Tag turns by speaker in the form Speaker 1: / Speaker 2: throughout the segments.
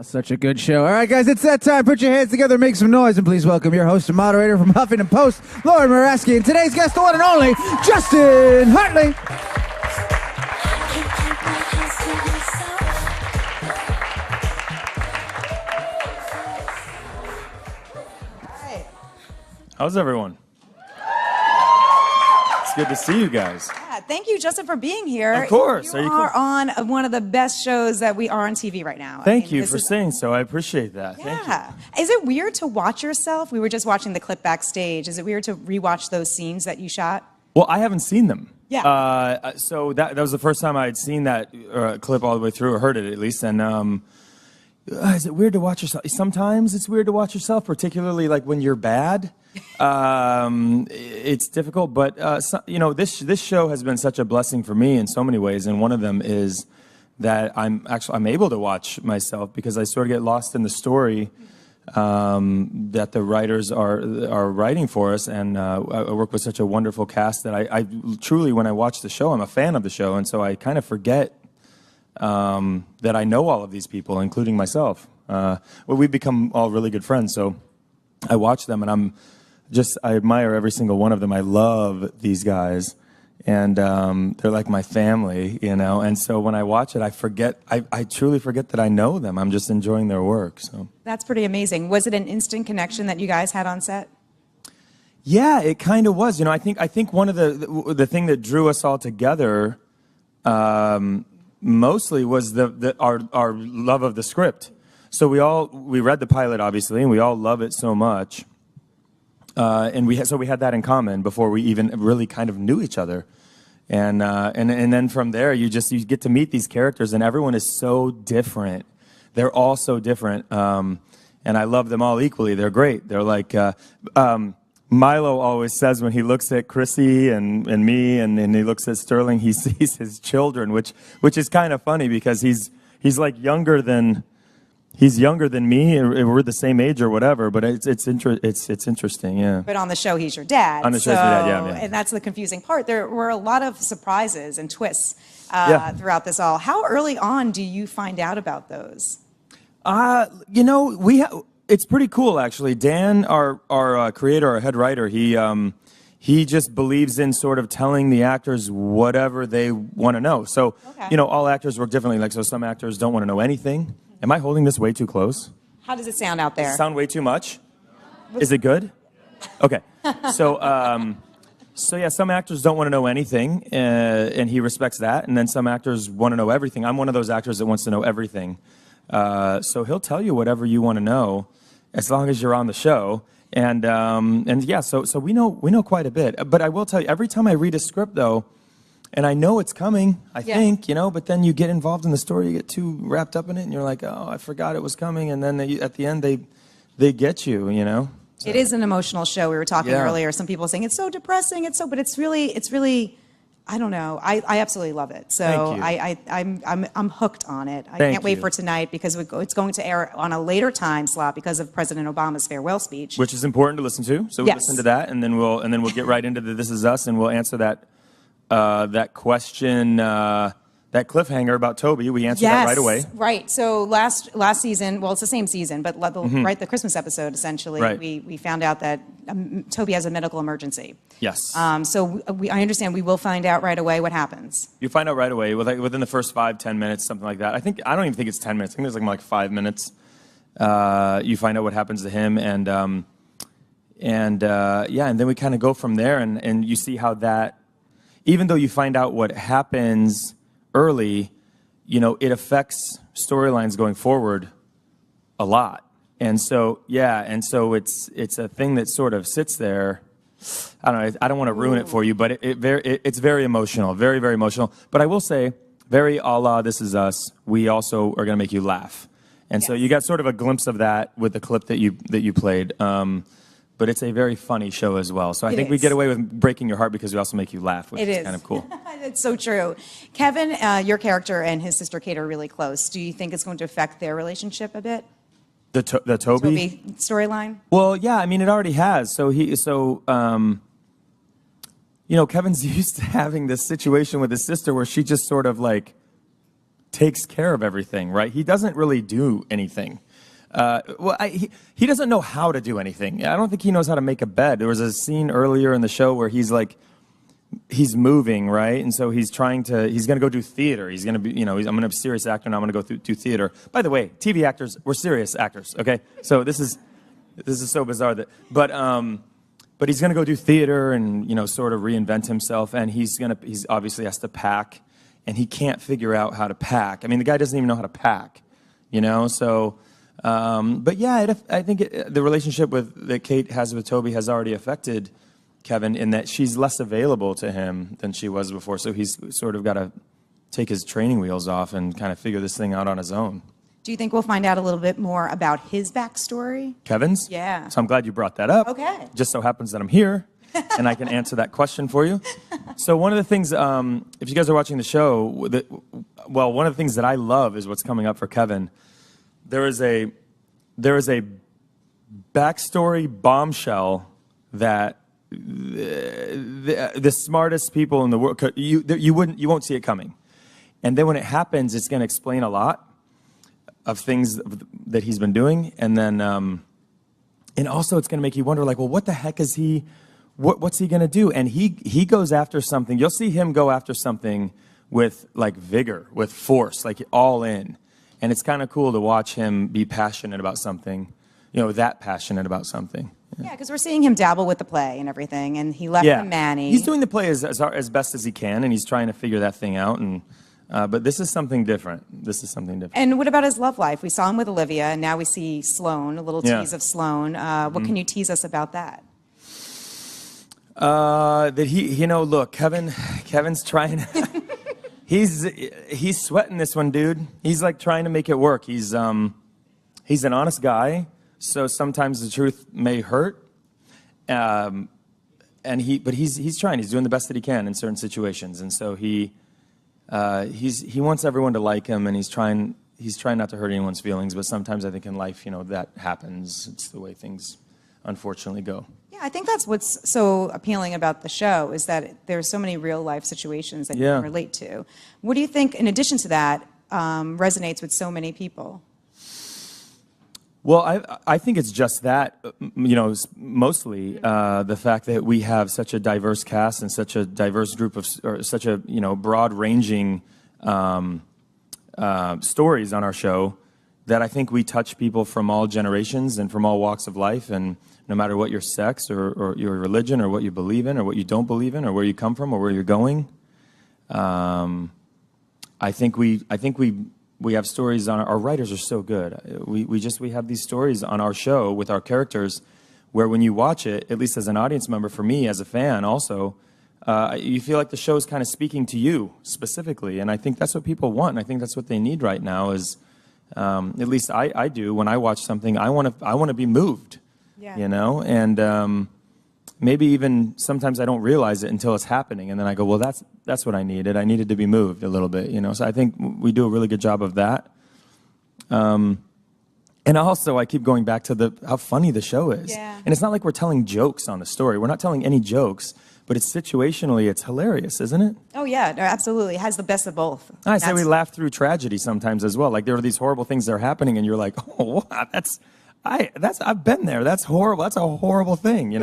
Speaker 1: Such a good show. All right, guys, it's that time. Put your hands together, make some noise, and please welcome your host and moderator from Huffington Post, Lauren Moraski, and today's guest, the one and only, Justin Hartley.
Speaker 2: How's everyone? It's good to see you guys.
Speaker 3: Yeah, thank you, Justin, for being here.
Speaker 2: Of course.
Speaker 3: You are on one of the best shows that we are on TV right now.
Speaker 2: Thank you for saying so. I appreciate that.
Speaker 3: Yeah. Is it weird to watch yourself? We were just watching the clip backstage. Is it weird to rewatch those scenes that you shot?
Speaker 2: Well, I haven't seen them.
Speaker 3: Yeah.
Speaker 2: So that was the first time I had seen that clip all the way through, or heard it at least. And is it weird to watch yourself? Sometimes it's weird to watch yourself, particularly like when you're bad. It's difficult, but this show has been such a blessing for me in so many ways, and one of them is that I'm able to watch myself because I sort of get lost in the story that the writers are writing for us, and I work with such a wonderful cast that I truly, when I watch the show, I'm a fan of the show, and so I kind of forget that I know all of these people, including myself. We've become all really good friends, so I watch them, and I admire every single one of them. I love these guys, and they're like my family, you know. And so when I watch it, I truly forget that I know them. I'm just enjoying their work. So
Speaker 3: that's pretty amazing. Was it an instant connection that you guys had on set?
Speaker 2: Yeah, it kind of was. You know, I think one of the thing that drew us all together mostly was our love of the script. So we read the pilot, obviously, and we all love it so much. And we had that in common before we even really kind of knew each other. And then from there, you get to meet these characters, and everyone is so different. They're all so different. And I love them all equally. They're great. They're like, Milo always says when he looks at Chrissy and me and he looks at Sterling, he sees his children, which is kind of funny because he's like younger than me. We're the same age or whatever, but it's interesting, yeah.
Speaker 3: But on the show, he's your dad.
Speaker 2: On the show, he's your dad, yeah.
Speaker 3: And that's the confusing part. There were a lot of surprises and twists throughout this all. How early on do you find out about those?
Speaker 2: It's pretty cool, actually. Dan, our creator, our head writer, he just believes in sort of telling the actors whatever they want to know. So, all actors work differently. Like, so some actors don't want to know anything. Am I holding this way too close?
Speaker 3: How does it sound out there?
Speaker 2: Does it sound way too much? Is it good? Okay. So, some actors don't want to know anything, and he respects that. And then some actors want to know everything. I'm one of those actors that wants to know everything. So he'll tell you whatever you want to know, as long as you're on the show. So we know quite a bit. But I will tell you, every time I read a script, though, and I know it's coming, I think, but then you get involved in the story, you get too wrapped up in it, and you're like, oh, I forgot it was coming, and then at the end, they get you, So.
Speaker 3: It is an emotional show. We were talking earlier, some people saying it's so depressing, but it's really, I don't know. I absolutely love it. So I'm hooked on it. I can't wait for tonight because it's going to air on a later time slot because of President Obama's farewell speech,
Speaker 2: which is important to listen to. So we'll listen to that, and then we'll get right into the This Is Us, and we'll answer that question, that cliffhanger about Toby. We answered that right away.
Speaker 3: Right. So last season, well, it's the same season, but the Christmas episode, essentially, we found out that Toby has a medical emergency.
Speaker 2: Yes.
Speaker 3: So I understand we will find out right away what happens.
Speaker 2: You find out right away within the first 5-10 minutes, something like that. I don't even think it's 10 minutes. I think there's like 5 minutes. You find out what happens to him, and then we kind of go from there, and you see how that. Even though you find out what happens early, it affects storylines going forward a lot. And so, it's a thing that sort of sits there. I don't know. I don't want to ruin it for you, but it's very emotional, very, very emotional. But I will say, very a la This Is Us, we also are going to make you laugh. And so you got sort of a glimpse of that with the clip that you played. But it's a very funny show as well. So I think we get away with breaking your heart because we also make you laugh, which is kind of cool.
Speaker 3: It's so true. Kevin, your character and his sister Kate are really close. Do you think it's going to affect their relationship a bit?
Speaker 2: The Toby
Speaker 3: storyline?
Speaker 2: Well, yeah, I mean, it already has. Kevin's used to having this situation with his sister where she just sort of like takes care of everything, right? He doesn't really do anything. He doesn't know how to do anything. I don't think he knows how to make a bed. There was a scene earlier in the show where he's moving, right? And so he's going to go do theater. He's going to be, I'm going to be a serious actor now. I'm going to go do theater. By the way, TV actors, we're serious actors, okay? So this is so bizarre but he's going to go do theater and, sort of reinvent himself. And he's obviously has to pack, and he can't figure out how to pack. I mean, the guy doesn't even know how to pack, so, but yeah, I think the relationship that Kate has with Toby has already affected Kevin in that she's less available to him than she was before. So he's sort of got to take his training wheels off and kind of figure this thing out on his own.
Speaker 3: Do you think we'll find out a little bit more about his backstory?
Speaker 2: Kevin's?
Speaker 3: Yeah.
Speaker 2: So I'm glad you brought that up.
Speaker 3: Okay.
Speaker 2: Just so happens that I'm here and I can answer that question for you. So one of the things, if you guys are watching the show, one of the things that I love is what's coming up for Kevin. There is a backstory bombshell that the smartest people in the world, you won't see it coming. And then when it happens, it's going to explain a lot of things that he's been doing. And then, and also it's going to make you wonder, like, well, what the heck is what's he going to do? And he goes after something. You'll see him go after something with like vigor, with force, like all in. And it's kind of cool to watch him be passionate about something, that passionate about something.
Speaker 3: Yeah, because we're seeing him dabble with the play and everything, and he left the Manny.
Speaker 2: He's doing the play as best as he can, and he's trying to figure that thing out. And but this is something different.
Speaker 3: And what about his love life? We saw him with Olivia, and now we see Sloane, a little tease of Sloane. What can you tease us about that?
Speaker 2: That look, Kevin's trying. He's sweating this one, dude. He's like trying to make it work. He's an honest guy, so sometimes the truth may hurt. But he's trying. He's doing the best that he can in certain situations, and so he wants everyone to like him, and he's trying not to hurt anyone's feelings. But sometimes I think in life, that happens. It's the way things unfortunately go.
Speaker 3: Yeah, I think that's what's so appealing about the show is that there's so many real life situations that you can relate to. What do you think, in addition to that, resonates with so many people?
Speaker 2: Well, I think it's just that, mostly the fact that we have such a diverse cast and such a diverse group or such a, broad-ranging stories on our show that I think we touch people from all generations and from all walks of life, and no matter what your sex or your religion or what you believe in or what you don't believe in or where you come from or where you're going, I think we have stories on our writers are so good. We have these stories on our show with our characters where when you watch it, at least as an audience member, for me as a fan also, you feel like the show is kind of speaking to you specifically. And I think that's what people want. And I think that's what they need right now is, at least I do when I watch something, I want to be moved, and maybe even sometimes I don't realize it until it's happening. And then I go, well, that's what I needed. I needed to be moved a little bit, So I think we do a really good job of that. And also I keep going back to how funny the show is.
Speaker 3: Yeah.
Speaker 2: And it's not like we're telling jokes on the story. We're not telling any jokes, but it's situationally, it's hilarious, isn't it?
Speaker 3: Oh yeah, no, absolutely. It has the best of both.
Speaker 2: I say we laugh through tragedy sometimes as well. Like there are these horrible things that are happening and you're like, oh, wow, I've been there. That's horrible. That's a horrible thing,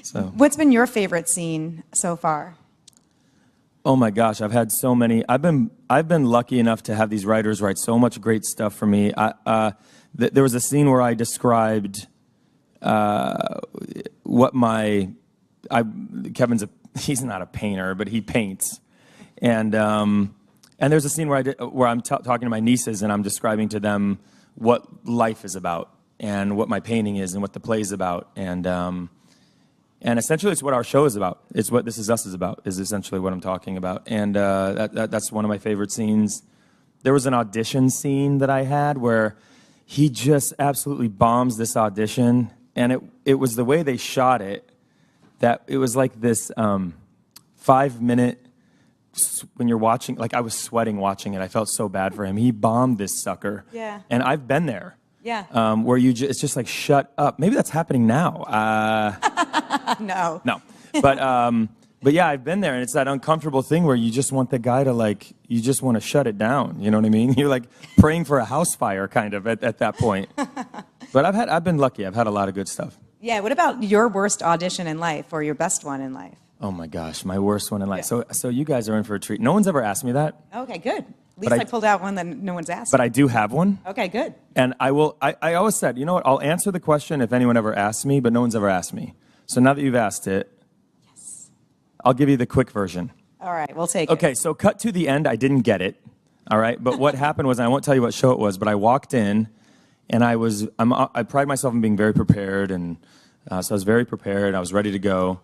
Speaker 2: So.
Speaker 3: What's been your favorite scene so far?
Speaker 2: Oh my gosh, I've had so many. I've been lucky enough to have these writers write so much great stuff for me. There was a scene where I described he's not a painter, but he paints, and there's a scene where I'm talking to my nieces and I'm describing to them what life is about and what my painting is and what the play is about, and essentially it's what our show is about. It's what This Is Us is about, is essentially what I'm talking about, and that's one of my favorite scenes. There was an audition scene that I had where he just absolutely bombs this audition, and it was the way they shot it that it was like this 5-minute, when you're watching, like I was sweating watching it. I felt so bad for him. He bombed this sucker.
Speaker 3: Yeah.
Speaker 2: And I've been there.
Speaker 3: Yeah.
Speaker 2: Where it's just like, shut up. Maybe that's happening now.
Speaker 3: No.
Speaker 2: No. But But yeah, I've been there, and it's that uncomfortable thing where you just want the guy to like, you just want to shut it down. You know what I mean? You're like praying for a house fire kind of at that point. But I've been lucky. I've had a lot of good stuff.
Speaker 3: Yeah. What about your worst audition in life or your best one in life?
Speaker 2: Oh my gosh, my worst one in life. Yeah. So you guys are in for a treat. No one's ever asked me that.
Speaker 3: Okay, good. At least I pulled out one that no one's asked.
Speaker 2: But I do have one.
Speaker 3: Okay, good.
Speaker 2: And I always said, you know what? I'll answer the question if anyone ever asks me, but no one's ever asked me. So now that you've asked it, yes, I'll give you the quick version. All
Speaker 3: right, we'll take it.
Speaker 2: Okay, so cut to the end. I didn't get it. All right, but what happened was, and I won't tell you what show it was, but I walked in, and I pride myself on being very prepared, and so I was very prepared. I was ready to go.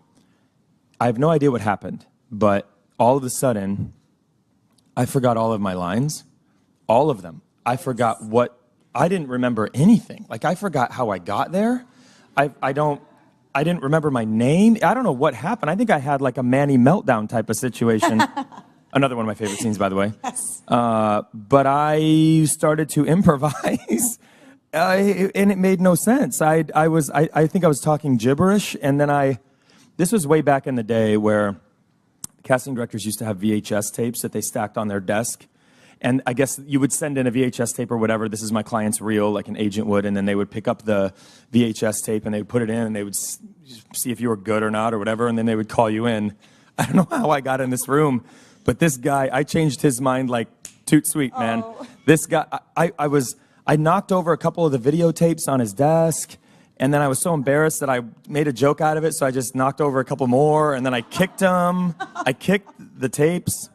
Speaker 2: I have no idea what happened, but all of a sudden, I forgot all of my lines, all of them. I forgot I didn't remember anything. Like, I forgot how I got there. I didn't remember my name. I don't know what happened. I think I had like a Manny meltdown type of situation. Another one of my favorite scenes, by the way.
Speaker 3: Yes.
Speaker 2: But I started to improvise, and it made no sense. I think I was talking gibberish, and then this was way back in the day where casting directors used to have VHS tapes that they stacked on their desk. And I guess you would send in a VHS tape or whatever. This is my client's reel, like an agent would. And then they would pick up the VHS tape and they would put it in and they would see if you were good or not or whatever. And then they would call you in. I don't know how I got in this room, but this guy, I changed his mind like toot sweet, man. Oh. This guy, I knocked over a couple of the videotapes on his desk. And then I was so embarrassed that I made a joke out of it. So I just knocked over a couple more. And then I kicked him. I kicked the tapes.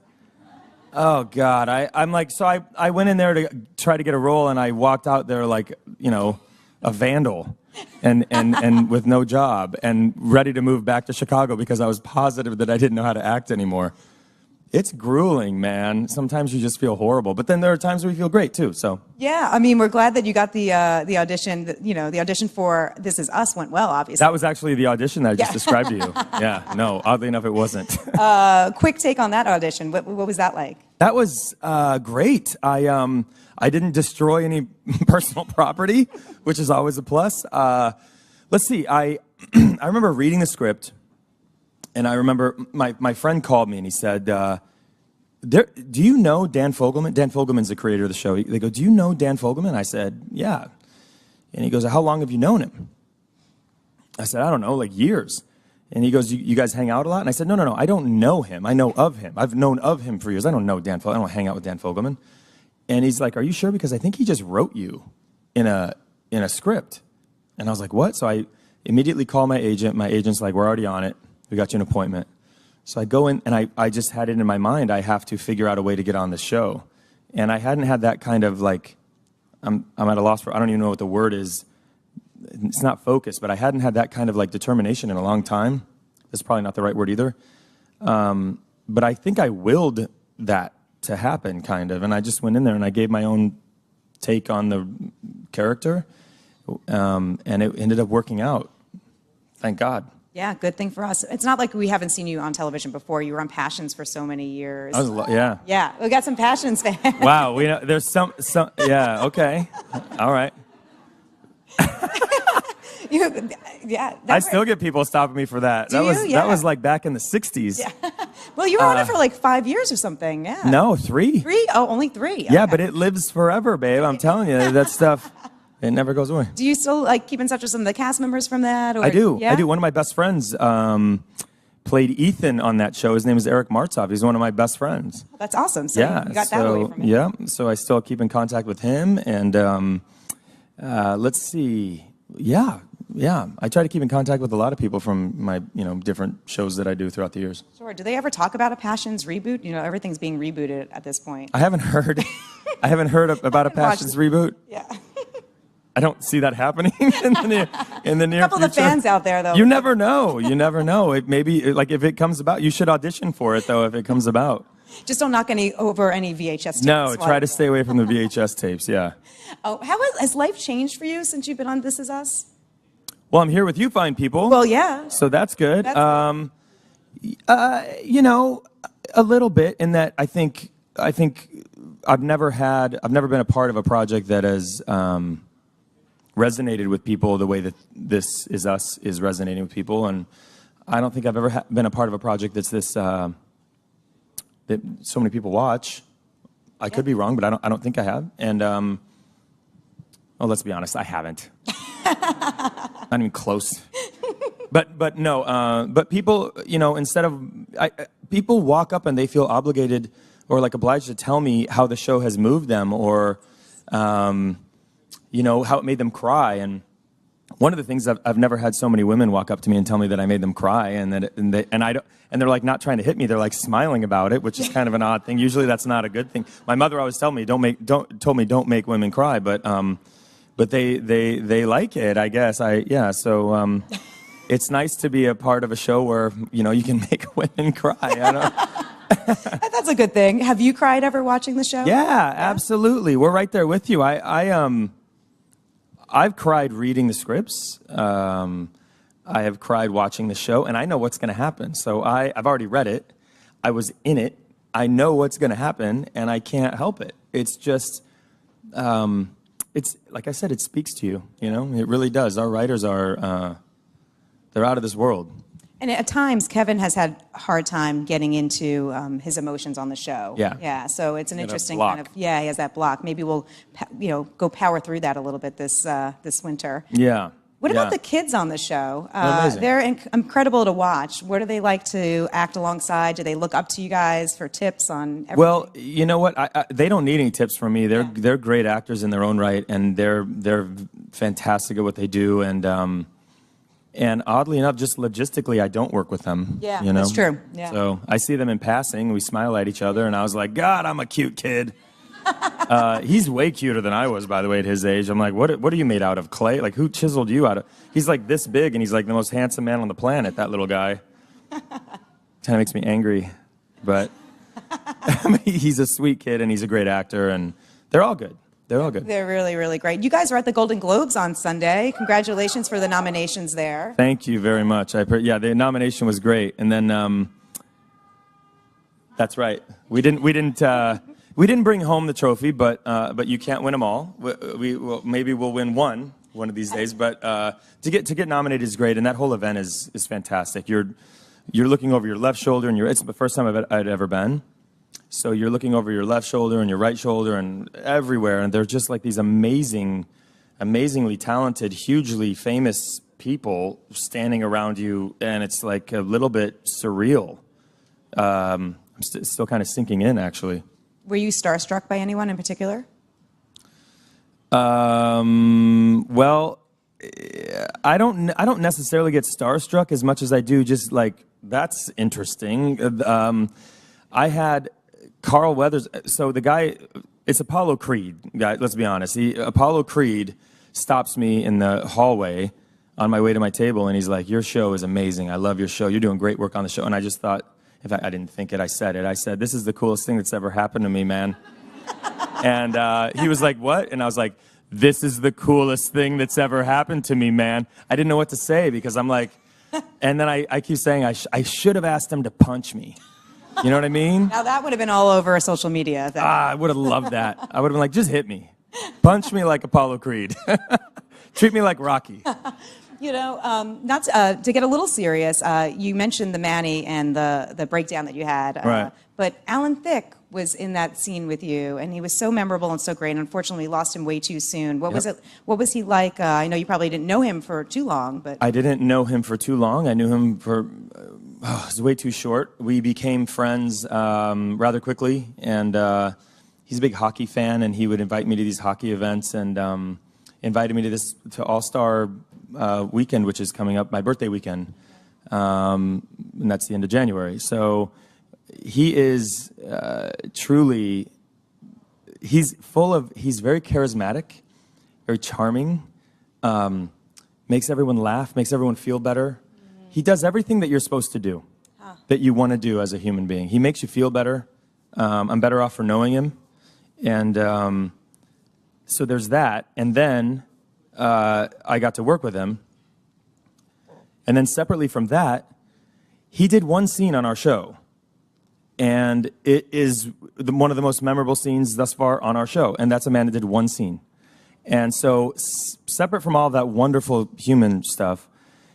Speaker 2: Oh, God. I went in there to try to get a role, and I walked out there like, a vandal and with no job and ready to move back to Chicago because I was positive that I didn't know how to act anymore. It's grueling, man. Sometimes you just feel horrible, but then there are times where you feel great too. So
Speaker 3: yeah, I mean, we're glad that you got the audition. The audition for This Is Us went well. Obviously,
Speaker 2: that was actually the audition that I just described to you. Yeah, no, oddly enough, it wasn't.
Speaker 3: Quick take on that audition. What was that like?
Speaker 2: That was great. I didn't destroy any personal property, which is always a plus. Let's see. I remember reading the script. And I remember my friend called me and he said, do you know Dan Fogelman? Dan Fogelman's the creator of the show. They go, do you know Dan Fogelman? I said, yeah. And he goes, how long have you known him? I said, I don't know, like years. And he goes, you guys hang out a lot? And I said, no, I don't know him. I know of him. I've known of him for years. I don't know Dan Fogelman. I don't hang out with Dan Fogelman. And he's like, are you sure? Because I think he just wrote you in a script. And I was like, what? So I immediately call my agent. My agent's like, we're already on it. We got you an appointment. So I go in, and I just had it in my mind, I have to figure out a way to get on the show. And I hadn't had that kind of like, I'm at a loss for, I don't even know what the word is. It's not focus, but I hadn't had that kind of like determination in a long time. That's probably not the right word either. But I think I willed that to happen, kind of. And I just went in there and I gave my own take on the character. And it ended up working out. Thank God.
Speaker 3: Yeah, good thing for us. It's not like we haven't seen you on television before. You were on Passions for so many years.
Speaker 2: Yeah.
Speaker 3: Yeah, we got some Passions fans.
Speaker 2: Wow, there's some. Yeah, okay, all right. I still get people stopping me for that. That was like back in the '60s. Yeah.
Speaker 3: Well, you were on it for like 5 years or something. Yeah.
Speaker 2: No, 3.
Speaker 3: 3? Oh, only 3. Okay.
Speaker 2: Yeah, but it lives forever, babe. I'm telling you, that stuff. It never goes away.
Speaker 3: Do you still keep in touch with some of the cast members from that? Or,
Speaker 2: I do.
Speaker 3: Yeah?
Speaker 2: I do. One of my best friends played Ethan on that show. His name is Eric Martzov. He's one of my best friends.
Speaker 3: Oh, that's awesome. So you got that away from him.
Speaker 2: Yeah. So I still keep in contact with him. And let's see. Yeah. I try to keep in contact with a lot of people from my different shows that I do throughout the years.
Speaker 3: Sure. Do they ever talk about a Passions reboot? Everything's being rebooted at this point.
Speaker 2: I haven't heard. I haven't heard about a Passions reboot.
Speaker 3: Yeah.
Speaker 2: I don't see that happening in the near future. A
Speaker 3: couple of fans out there, though.
Speaker 2: You never know. It maybe if it comes about, you should audition for it, though, if it comes about.
Speaker 3: Just don't knock over any VHS tapes.
Speaker 2: No, try to stay away from the VHS tapes, yeah.
Speaker 3: Oh, how has life changed for you since you've been on This Is Us?
Speaker 2: Well, I'm here with you fine people.
Speaker 3: Well, yeah.
Speaker 2: So that's good. A little bit in that I think I've never been a part of a project that has resonated with people the way that This Is Us is resonating with people, and I don't think I've ever been a part of a project that's this that so many people watch. I could be wrong, but I don't think I have. And well, let's be honest, I haven't. Not even close. But no. But people, instead of people walk up and they feel obligated or like obliged to tell me how the show has moved them, or how it made them cry. And one of the things I've never had so many women walk up to me and tell me that I made them cry, and they're like not trying to hit me. They're like smiling about it, which is kind of an odd thing. Usually that's not a good thing. My mother always told me don't make women cry, but they like it, I guess. So it's nice to be a part of a show where you can make women cry.
Speaker 3: That's a good thing. Have you cried ever watching the show?
Speaker 2: Yeah, absolutely. We're right there with you. I've cried reading the scripts. I have cried watching the show, and I know what's going to happen. So I've already read it. I was in it. I know what's going to happen, and I can't help it. It's just, it's like I said, it speaks to you. It really does. Our writers are, they're out of this world.
Speaker 3: And at times, Kevin has had a hard time getting into his emotions on the show.
Speaker 2: Yeah.
Speaker 3: So it's an interesting
Speaker 2: block.
Speaker 3: kind of, he has that block. Maybe we'll, go power through that a little bit this winter.
Speaker 2: Yeah.
Speaker 3: What about the kids on the show?
Speaker 2: Amazing.
Speaker 3: They're incredible to watch. What do they like to act alongside? Do they look up to you guys for tips on everything?
Speaker 2: Well, you know what? They don't need any tips from me. They're great actors in their own right, and they're fantastic at what they do. And oddly enough, just logistically, I don't work with them.
Speaker 3: Yeah, that's true. Yeah.
Speaker 2: So I see them in passing. We smile at each other, and I was like, God, I'm a cute kid. He's way cuter than I was, by the way, at his age. I'm like, what are you made out of? Clay? Like, who chiseled you out of? He's like this big, and he's like the most handsome man on the planet, that little guy. Kind of makes me angry. But he's a sweet kid, and he's a great actor, and they're all good. They're all good.
Speaker 3: They're really, really great. You guys are at the Golden Globes on Sunday. Congratulations for the nominations there.
Speaker 2: Thank you very much. The nomination was great, and then that's right. We didn't bring home the trophy, but you can't win them all. Maybe we'll win one of these days. But to get nominated is great, and that whole event is fantastic. You're looking over your left shoulder, and it's the first time I'd ever been. So you're looking over your left shoulder and your right shoulder and everywhere, and they're just like these amazingly talented, hugely famous people standing around you, and it's like a little bit surreal. I'm still kind of sinking in, actually.
Speaker 3: Were you starstruck by anyone in particular?
Speaker 2: Well, I don't necessarily get starstruck as much as I do just like, that's interesting. I had Carl Weathers, so the guy, it's Apollo Creed, guy, let's be honest. Apollo Creed stops me in the hallway on my way to my table, and he's like, your show is amazing. I love your show. You're doing great work on the show. And I just thought, in fact, I didn't think it, I said it. I said, this is the coolest thing that's ever happened to me, man. And he was like, what? And I was like, this is the coolest thing that's ever happened to me, man. I didn't know what to say because I'm like, and then I keep saying I should have asked him to punch me. You know what I mean?
Speaker 3: Now that would have been all over social media.
Speaker 2: I would have loved that. I would have been like, just hit me. Punch me like Apollo Creed. Treat me like Rocky.
Speaker 3: Not to get a little serious, you mentioned the Manny and the breakdown that you had.
Speaker 2: Right.
Speaker 3: But Alan Thicke was in that scene with you, and he was so memorable and so great. And unfortunately, lost him way too soon. What was it? What was he like? I know you probably didn't know him for too long, but
Speaker 2: I didn't know him for too long. I knew him for it was way too short. We became friends rather quickly, and he's a big hockey fan, and he would invite me to these hockey events, and invited me to All-Star weekend, which is coming up, my birthday weekend, and that's the end of January. So he is truly, he's very charismatic, very charming, makes everyone laugh, makes everyone feel better. He does everything that you're supposed to do, that you want to do as a human being. He makes you feel better. I'm better off for knowing him. And so there's that. And then I got to work with him. And then separately from that, he did one scene on our show. And it is one of the most memorable scenes thus far on our show. And that's a man that did one scene. And so separate from all that wonderful human stuff,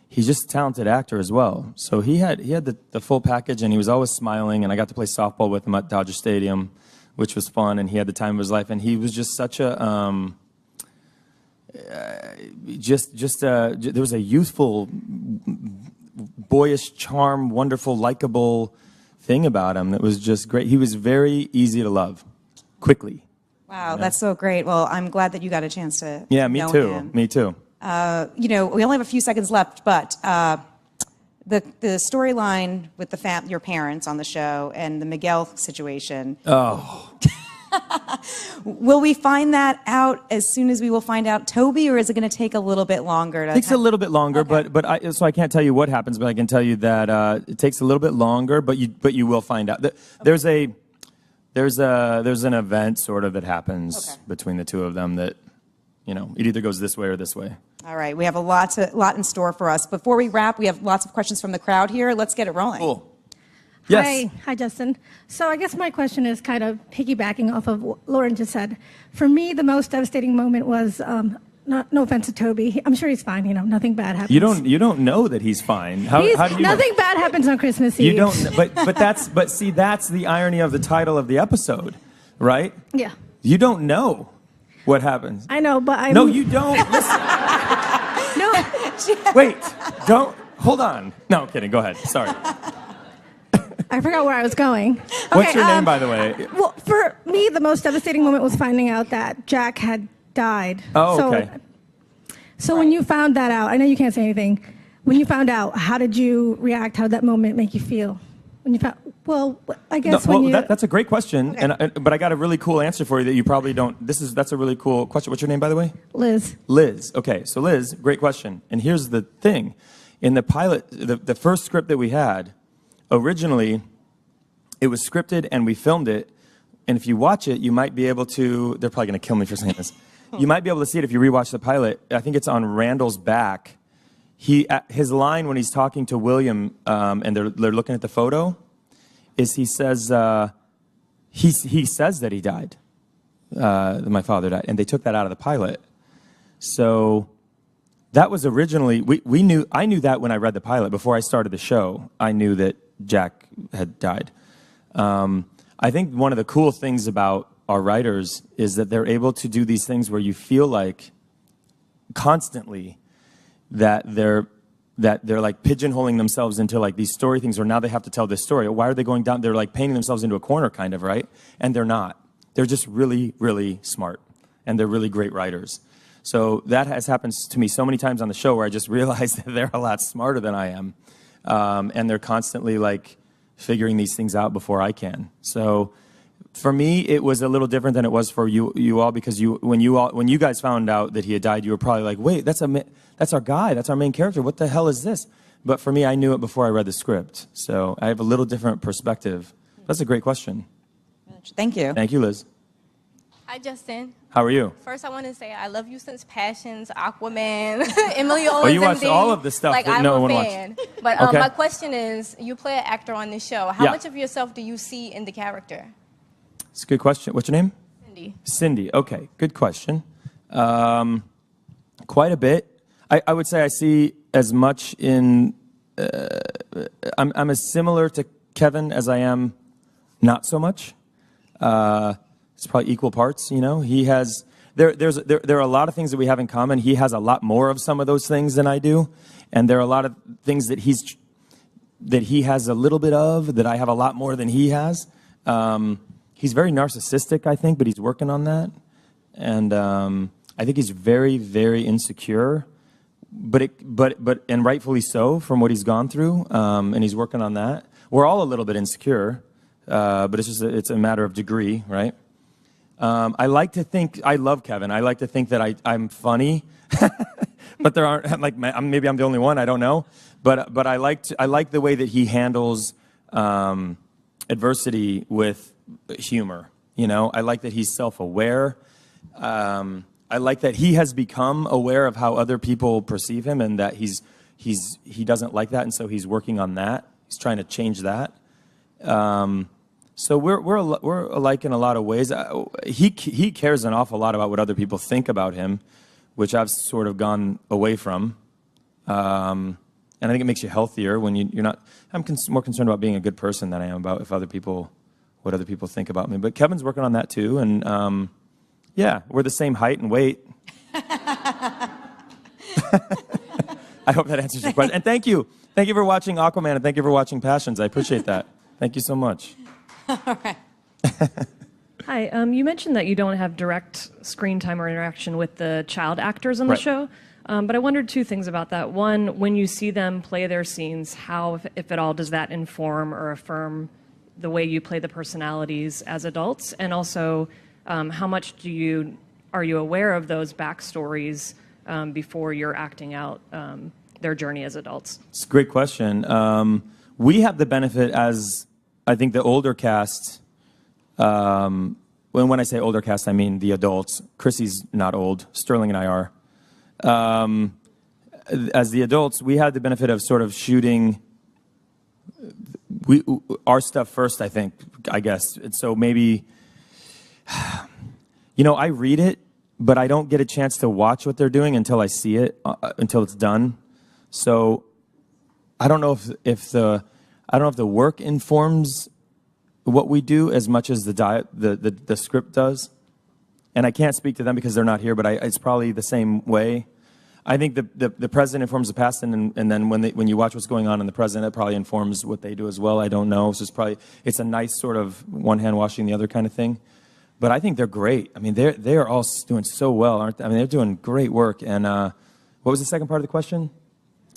Speaker 2: he's just a talented actor as well. So he had the full package, and he was always smiling. And I got to play softball with him at Dodger Stadium, which was fun. And he had the time of his life. And he was just such a there was a youthful, boyish charm, wonderful, likable thing about him that was just great. He was very easy to love, quickly.
Speaker 3: Wow, that's so great. Well, I'm glad that you got a chance to
Speaker 2: me
Speaker 3: know
Speaker 2: too.
Speaker 3: him.
Speaker 2: Me too.
Speaker 3: We only have a few seconds left, but the storyline with your parents on the show and the Miguel situation.
Speaker 2: Oh.
Speaker 3: Will we find that out as soon as we will find out Toby, or is it going to take a little bit longer?
Speaker 2: It takes a little bit longer, okay. So I can't tell you what happens, but I can tell you that it takes a little bit longer, but you will find out. There's an event sort of that happens between the two of them that, it either goes this way or this way.
Speaker 3: All right, we have a lot in store for us. Before we wrap, we have lots of questions from the crowd here. Let's get it rolling.
Speaker 2: Cool.
Speaker 4: Yes. Hi, Justin. So I guess my question is kind of piggybacking off of what Lauren just said. For me, the most devastating moment was, no offense to Toby, I'm sure he's fine. Nothing bad happens.
Speaker 2: You don't know that he's fine. How do you
Speaker 4: nothing bad happens on Christmas Eve.
Speaker 2: You don't. But see, that's the irony of the title of the episode, right?
Speaker 4: Yeah.
Speaker 2: You don't know what happens.
Speaker 4: I know, but
Speaker 2: No, you don't. Listen.
Speaker 4: No.
Speaker 2: Wait. Don't. Hold on. No, I'm kidding. Go ahead. Sorry.
Speaker 4: I forgot where I was going.
Speaker 2: What's your name, by the way?
Speaker 4: Well, for me, the most devastating moment was finding out that Jack had died.
Speaker 2: Oh, okay.
Speaker 4: So when you found that out, I know you can't say anything. When you found out, how did you react? How did that moment make you feel? When you found, I guess
Speaker 2: that's a great question, okay. But I got a really cool answer for you that you probably don't. That's a really cool question. What's your name, by the way?
Speaker 4: Liz.
Speaker 2: Liz. Okay, so Liz, great question. And here's the thing: in the pilot, the first script that we had. Originally, it was scripted and we filmed it, and if you watch it, you might be able to. They're probably going to kill me for saying this. You might be able to see it if you rewatch the pilot. I think it's on Randall's back. His line when he's talking to William and they're looking at the photo is he says that he died. My father died, and they took that out of the pilot. So. That was originally I knew that when I read the pilot before I started the show. I knew that Jack had died. I think one of the cool things about our writers is that they're able to do these things where you feel like constantly that they're like pigeonholing themselves into like these story things, or now they have to tell this story. Why are they going down? They're like painting themselves into a corner, kind of, right? And they're not. They're just really, really smart, and they're really great writers. So that has happened to me so many times on the show where I just realized that they're a lot smarter than I am. And they're constantly like figuring these things out before I can. So for me, it was a little different than it was for you all, because when you guys found out that he had died, you were probably like, wait, that's our guy. That's our main character. What the hell is this? But for me, I knew it before I read the script. So I have a little different perspective. That's a great question.
Speaker 3: Thank you.
Speaker 2: Thank you, Liz.
Speaker 5: Hi, Justin.
Speaker 2: How are you?
Speaker 5: First, I want to say I love you since Passions, Aquaman, Emily Owens.
Speaker 2: Oh, you watched all of the stuff that no one watched.
Speaker 5: But
Speaker 2: okay.
Speaker 5: My question is, you play an actor on this show. How much of yourself do you see in the character?
Speaker 2: It's a good question. What's your name?
Speaker 5: Cindy.
Speaker 2: Cindy. Okay, good question. Quite a bit. I would say I see as much in. I'm as similar to Kevin as I am not so much. It's probably equal parts, He has there are a lot of things that we have in common. He has a lot more of some of those things than I do, and there are a lot of things that he has a little bit of that I have a lot more than he has. He's very narcissistic, I think, but he's working on that, and I think he's very, very insecure, but rightfully so from what he's gone through, and he's working on that. We're all a little bit insecure, but it's a matter of degree, right? I like to think, I love Kevin. I like to think that I'm funny, but there aren't, maybe I'm the only one, I don't know. But I like the way that he handles adversity with humor. I like that he's self-aware. I like that he has become aware of how other people perceive him, and that he doesn't like that, and so he's working on that. He's trying to change that. So we're alike in a lot of ways. He cares an awful lot about what other people think about him, which I've sort of gone away from. And I think it makes you healthier when you're not. I'm more concerned about being a good person than I am about what other people think about me. But Kevin's working on that too, and yeah, we're the same height and weight. I hope that answers your question. And thank you for watching Aquaman, and thank you for watching Passions. I appreciate that. Thank you so much.
Speaker 3: All right.
Speaker 6: Hi. You mentioned that you don't have direct screen time or interaction with the child actors on the show. But I wondered two things about that. One, when you see them play their scenes, how, if at all, does that inform or affirm the way you play the personalities as adults? And also, how much are you aware of those backstories before you're acting out their journey as adults?
Speaker 2: It's a great question. We have the benefit as, I think, the older cast. When I say older cast, I mean the adults. Chrissy's not old. Sterling and I are. As the adults, we had the benefit of sort of shooting our stuff first, I guess. And so maybe, I read it, but I don't get a chance to watch what they're doing until I see it, until it's done. So I don't know if the work informs what we do as much as the script does. And I can't speak to them because they're not here, but it's probably the same way. I think the present informs the past, and then when you watch what's going on in the present, it probably informs what they do as well. I don't know. So it's a nice sort of one hand washing the other kind of thing. But I think they're great. I mean, they are all doing so well, aren't they? I mean, they're doing great work. And what was the second part of the question?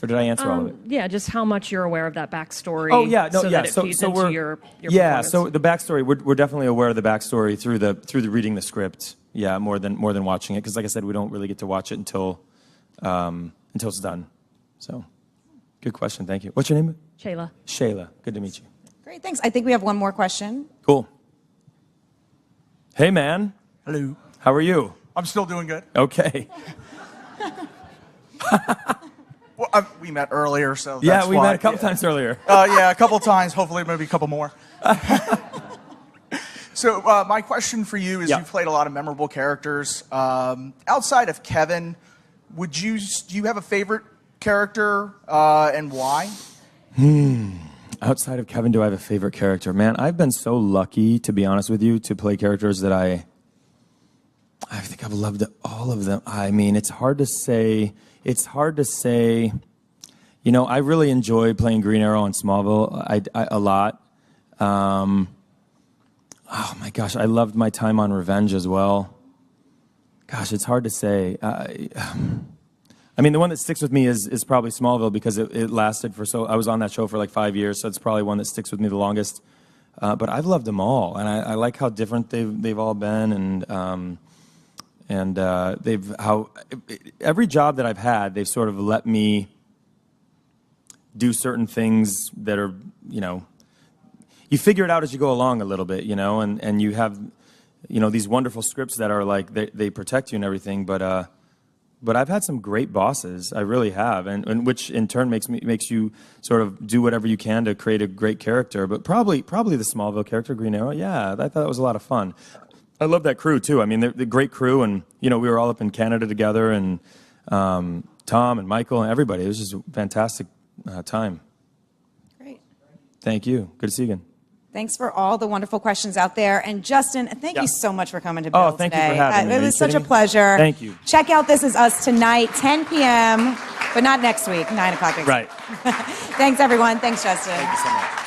Speaker 2: Or did I answer all of it?
Speaker 6: Yeah, just how much you're aware of that backstory.
Speaker 2: Oh yeah, no,
Speaker 6: so
Speaker 2: yeah.
Speaker 6: That it feeds into your
Speaker 2: performance. So
Speaker 6: performance.
Speaker 2: the backstory, we're definitely aware of the backstory through the reading the script. Yeah, more than watching it, because like I said, we don't really get to watch it until it's done. So, good question. Thank you. What's your name?
Speaker 6: Shayla.
Speaker 2: Shayla. Good to meet you.
Speaker 3: Great, thanks. I think we have one more question.
Speaker 2: Cool. Hey, man.
Speaker 7: Hello.
Speaker 2: How are you?
Speaker 7: I'm still doing good.
Speaker 2: Okay.
Speaker 7: Well, we met earlier, so
Speaker 2: Yeah,
Speaker 7: that's
Speaker 2: we
Speaker 7: why.
Speaker 2: met a couple times earlier.
Speaker 7: Yeah, a couple times. Hopefully, maybe a couple more. So my question for you is:
Speaker 2: Yeah.
Speaker 7: You've played a lot of memorable characters. Outside of Kevin, do you have a favorite character and why?
Speaker 2: Outside of Kevin, do I have a favorite character? Man, I've been so lucky, to be honest with you, to play characters that I think I've loved all of them. I mean, it's hard to say. I really enjoyed playing Green Arrow in Smallville a lot. Oh my gosh, I loved my time on Revenge as well. Gosh, it's hard to say. I mean, the one that sticks with me is probably Smallville, because it lasted I was on that show for like 5 years, so it's probably one that sticks with me the longest. But I've loved them all, and I like how different they've all been, and every job that I've had, they've sort of let me do certain things that are, you figure it out as you go along a little bit, and you have, these wonderful scripts that are like, they protect you and everything, but I've had some great bosses, I really have, and which in turn makes you sort of do whatever you can to create a great character. But probably the Smallville character, Green Arrow, yeah, I thought that was a lot of fun. I love that crew too. I mean, they're great crew, and we were all up in Canada together, and Tom and Michael and everybody. It was just a fantastic time.
Speaker 3: Great.
Speaker 2: Thank you. Good to see you again.
Speaker 3: Thanks for all the wonderful questions out there. And Justin, thank you so much for coming to Bill
Speaker 2: thank
Speaker 3: today.
Speaker 2: you for having me.
Speaker 3: It was such a pleasure.
Speaker 2: Thank you.
Speaker 3: Check out This Is Us tonight, 10 p.m., but not next week, 9 o'clock next week.
Speaker 2: Right.
Speaker 3: Thanks, everyone. Thanks, Justin.
Speaker 2: Thank you so much.